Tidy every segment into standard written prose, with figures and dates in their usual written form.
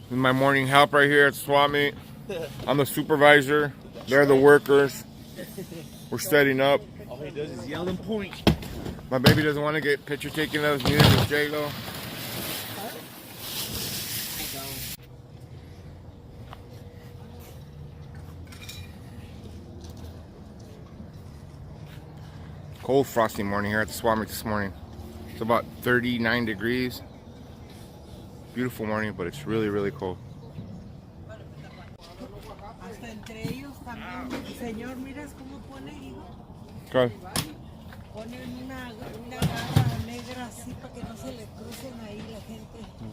This is my morning help right here at swap meet. I'm the supervisor. They're the workers. We're setting up. All he does is yell and point. My baby doesn't want to get picture taken of us, neither does J-Lo. Cold, frosty morning here at the swap meet this morning. It's about 39 degrees. Beautiful morning, but it's really, really cold. Okay.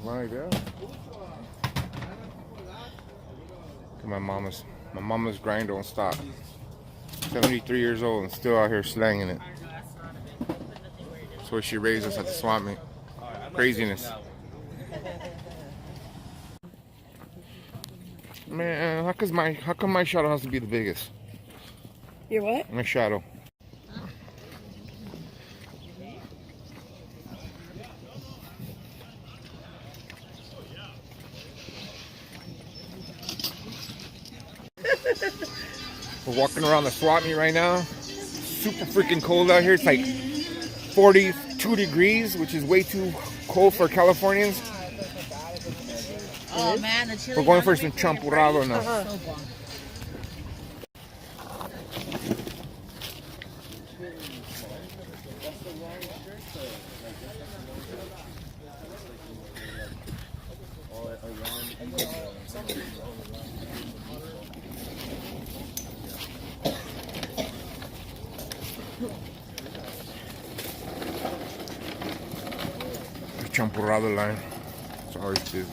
Right there. My mama's grind don't stop. 73 years old and still out here slanging it. That's what she raised us at the swap meet. Craziness. Man, how come my shadow has to be the biggest? Your what? My shadow. We're walking around the swap meet right now. Super freaking cold out here. It's like 42 degrees, which is way too cold for Californians. Oh man, the chili. We're going for some champurrado now. The champurrado line. It's always busy.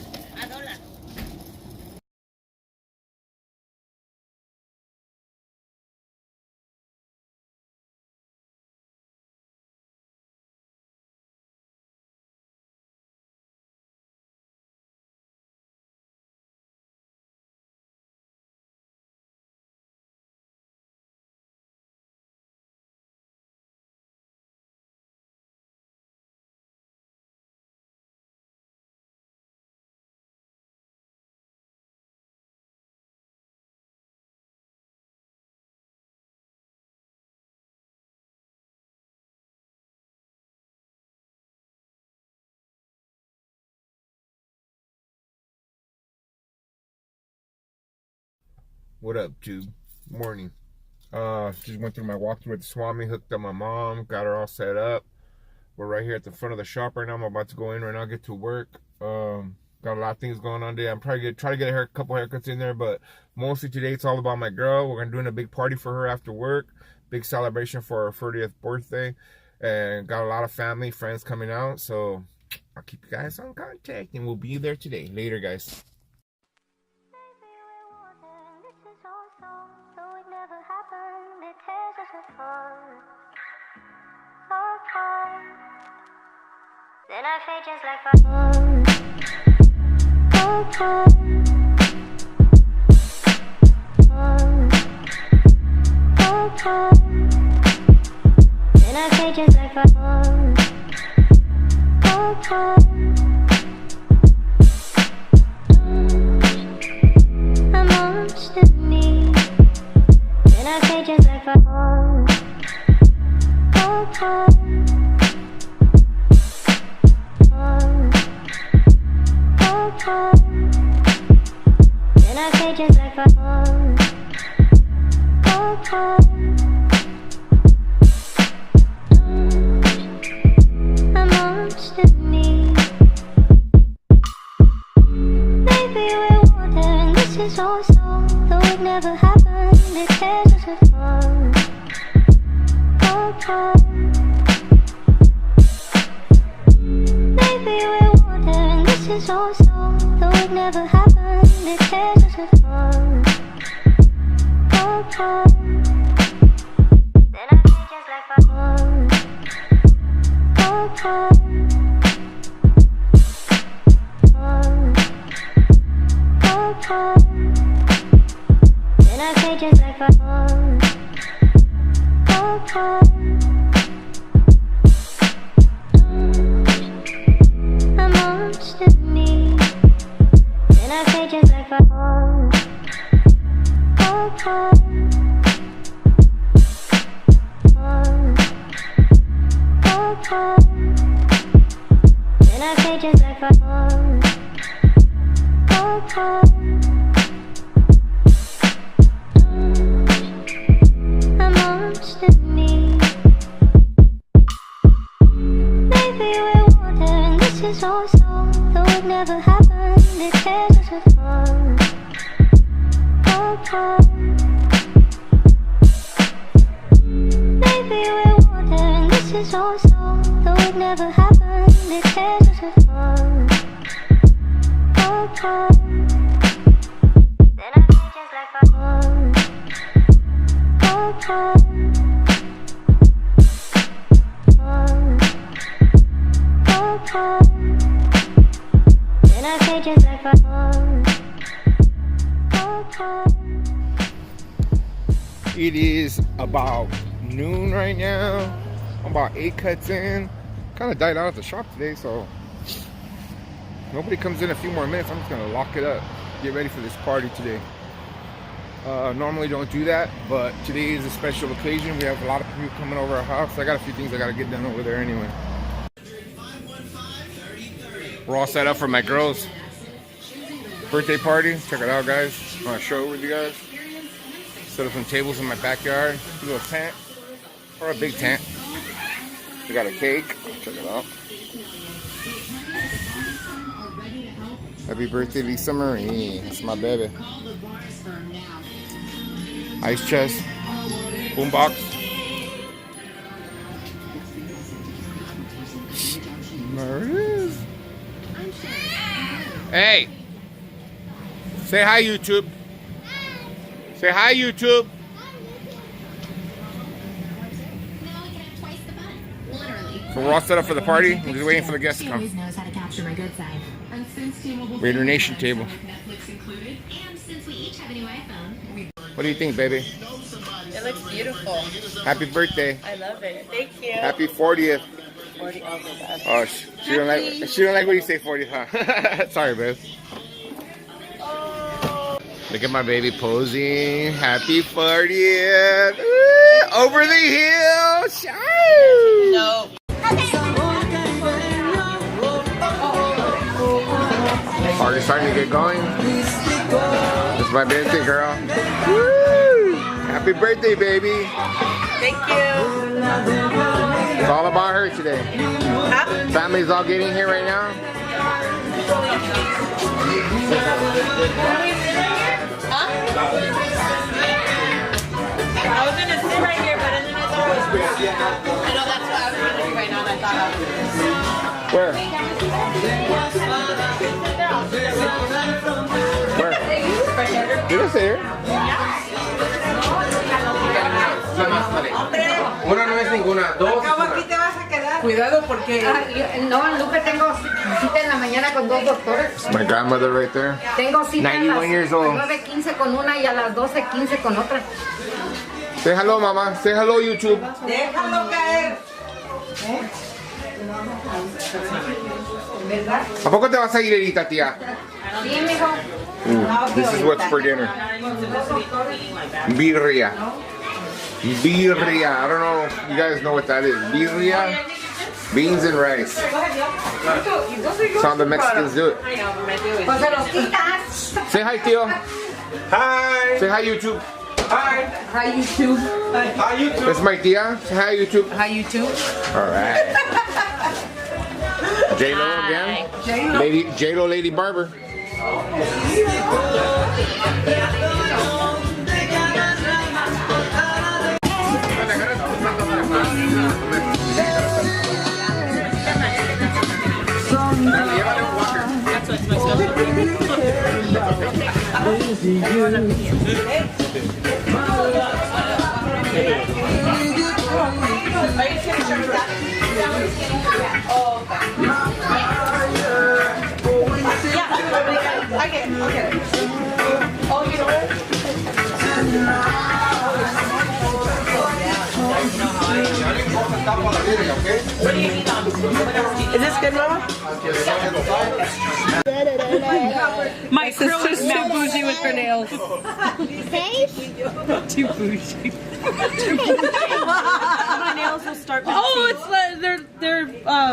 What up, Tube? Morning. Just went through my walkthrough at the swap meet, hooked up my mom, got her all set up. We're right here at the front of the shop right now. I'm about to go in right now, get to work. Got a lot of things going on today. I'm probably gonna try to get a couple haircuts in there, but mostly today it's all about my girl. We're doing a big party for her after work, big celebration for her 30th birthday, and got a lot of family, friends coming out. So I'll keep you guys on contact, and we'll be there today. Later, guys. Then I fade just like then I fade just like I'm lost in me. Then I fade just like then I fade just like I'm lost in me. Maybe we're water and this is all so. Though it never happened, it tears us apart. Maybe we're water and this is all so. Though it never happened, it tears us apart. Then I feel just like then I feel just like I'm lost in me. Then I feel like a fall. Fall, fall. Fall, fall. Then I say just like a fall. Fall, fall. A monster in me. Maybe we're water and this is all so. Though it never happened, it tears us apart. Fall, fall. Maybe we're water and this is all so. Though it never happened, it tears us apart. Fall, fall. Then I feel just like a fall. Fall, fall. Fall, fall. Then I say just like a fall. Fall, fall. It is about noon right now. I'm about 8 cuts in. Kind of died out at the shop today, so nobody comes in a few more minutes. I'm just gonna lock it up, get ready for this party today. Normally don't do that, but today is a special occasion. We have a lot of people coming over our house. I got a few things I gotta get done over there anyway. We're all set up for my girl's birthday party. Check it out, guys. I want to show it with you guys. Set up some tables in my backyard. A little tent, or a big tent. We got a cake. Check it out. Happy birthday, Lisa Marie. That's my baby. Ice chest. Boombox. There it is. Hey! Say hi, YouTube. Say hi, YouTube. So we're all set up for the party. We're just waiting for the guests to come. Raider Nation table. What do you think, baby? It looks beautiful. Happy birthday. I love it. Thank you. Happy 40th. 40. Oh my gosh. Oh, she don't like when you say 40th, huh? Sorry, babe. Look at my baby posing. Happy 40th. Ooh, over the hill. Shoo. No. Party's starting to get going. This is my birthday, girl. Woo! Happy birthday, baby. Thank you. It's all about her today. Huh? Family's all getting here right now. Huh? I was gonna sit right here, but then I thought it was weird. I know that's what I was gonna do right now. And I thought I was Where? Where? You can sit here. Una no es ninguna, dos. Aquí te vas a quedar. Cuidado porque... No, Lupe, tengo cita en la mañana con 2 doctores. My grandmother right there. Tengo cita 91 years old. a las 9:15 con una y a las 12:15 con otra. Say hello, mama. Say hello, YouTube. Déjalo caer. ¿Verdad? ¿A poco te vas a ir ahorita, tía? Sí, mijo. This is what's for dinner. Birria. Birria. I don't know if you guys know what that is. Birria. Beans and rice. That's how the Mexicans do it. Pues se los quitas. Say hi, tío. Hi. Say hi, YouTube. Hi. Hi, YouTube. Hi, YouTube. This is my tía. Say hi, YouTube. Hi, YouTube. All right. J-Lo again. J-Lo Lady Barber. Is this good, Mama? My girl is now bougie with her nails. Too bougie. My nails will start. Oh, it's they're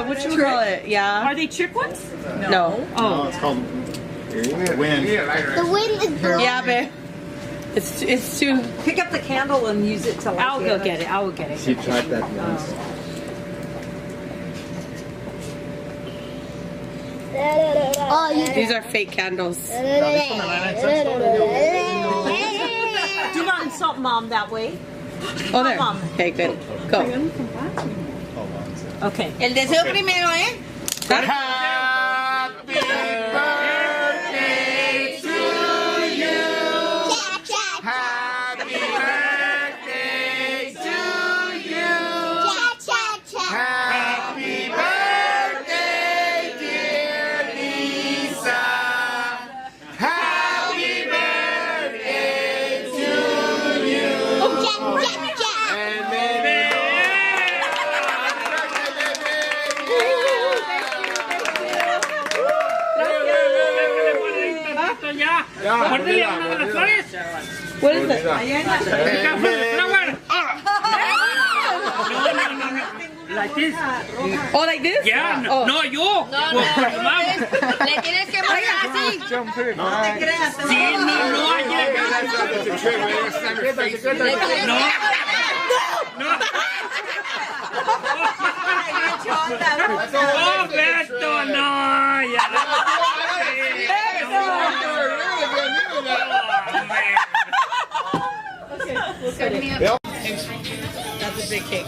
what you call it? Yeah. Are they trick ones? No. Oh. No, it's called wind. The wind is blowing. Yeah, babe. It's too. Pick up the candle and use it to light. I'll go get it. I will get it. She tried that once. Oh, you These are fake candles. Do not insult mom that way. Oh, there. Okay, good. Go. Okay. El deseo primero, ¿eh? Happy birthday to you. Happy birthday to you. Happy birthday, dear Lisa. Happy birthday to you. And many What is it? Like this? Oh, like this? Yeah, Oh. no, yo. Le tienes que mover así. Sí, no, ayer. No. Oh, Beto, no, ya. That's a big cake.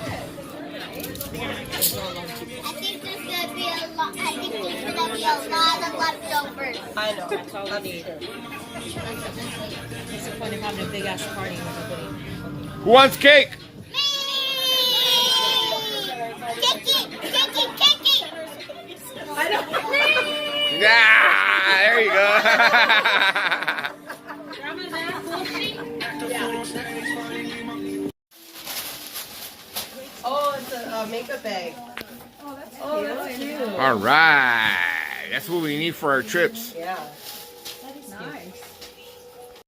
I think there's gonna be a lot. I think there's gonna be a lot of leftovers. I know. That's all I need. What's the point of having a big ass party when nobody? Who wants cake? Me! Kick it! I don't. Yeah, there you go. Oh, it's a makeup bag. Oh, that's cute. All right, that's what we need for our trips. Yeah. That is nice.